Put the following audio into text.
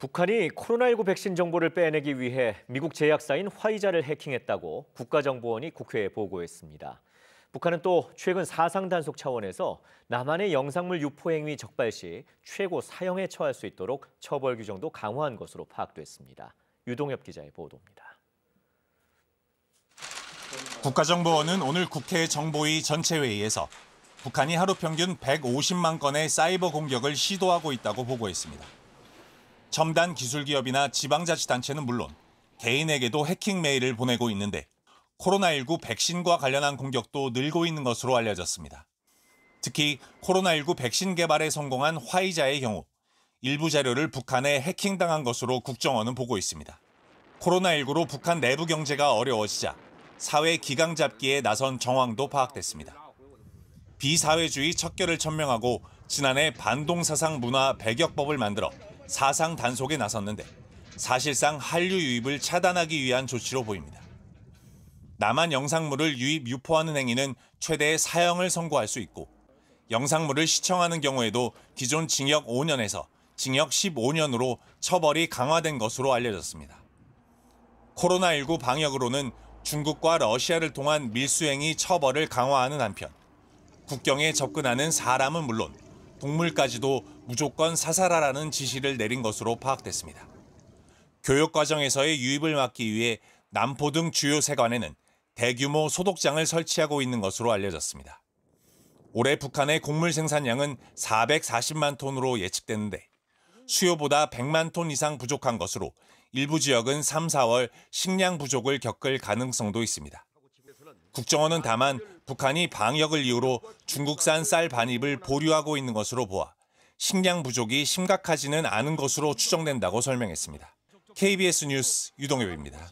북한이 코로나19 백신 정보를 빼내기 위해 미국 제약사인 화이자를 해킹했다고 국가정보원이 국회에 보고했습니다. 북한은 또 최근 사상 단속 차원에서 남한의 영상물 유포 행위 적발 시 최고 사형에 처할 수 있도록 처벌 규정도 강화한 것으로 파악됐습니다. 유동엽 기자의 보도입니다. 국가정보원은 오늘 국회 정보위 전체회의에서 북한이 하루 평균 150만 건의 사이버 공격을 시도하고 있다고 보고했습니다. 첨단 기술기업이나 지방자치단체는 물론 개인에게도 해킹 메일을 보내고 있는데 코로나19 백신과 관련한 공격도 늘고 있는 것으로 알려졌습니다. 특히 코로나19 백신 개발에 성공한 화이자의 경우 일부 자료를 북한에 해킹당한 것으로 국정원은 보고 있습니다. 코로나19로 북한 내부 경제가 어려워지자 사회 기강 잡기에 나선 정황도 파악됐습니다. 비사회주의 척결을 천명하고 지난해 반동사상 문화 배격법을 만들어 사상 단속에 나섰는데 사실상 한류 유입을 차단하기 위한 조치로 보입니다. 남한 영상물을 유입 유포하는 행위는 최대 사형을 선고할 수 있고 영상물을 시청하는 경우에도 기존 징역 5년에서 징역 15년으로 처벌이 강화된 것으로 알려졌습니다. 코로나19 방역으로는 중국과 러시아를 통한 밀수행위 처벌을 강화하는 한편 국경에 접근하는 사람은 물론 동물까지도 무조건 사살하라는 지시를 내린 것으로 파악됐습니다. 교육과정에서의 유입을 막기 위해 남포 등 주요 세관에는 대규모 소독장을 설치하고 있는 것으로 알려졌습니다. 올해 북한의 곡물 생산량은 440만 톤으로 예측되는데 수요보다 100만 톤 이상 부족한 것으로 일부 지역은 3, 4월 식량 부족을 겪을 가능성도 있습니다. 국정원은 다만 북한이 방역을 이유로 중국산 쌀 반입을 보류하고 있는 것으로 보아 식량 부족이 심각하지는 않은 것으로 추정된다고 설명했습니다. KBS 뉴스 유동엽입니다.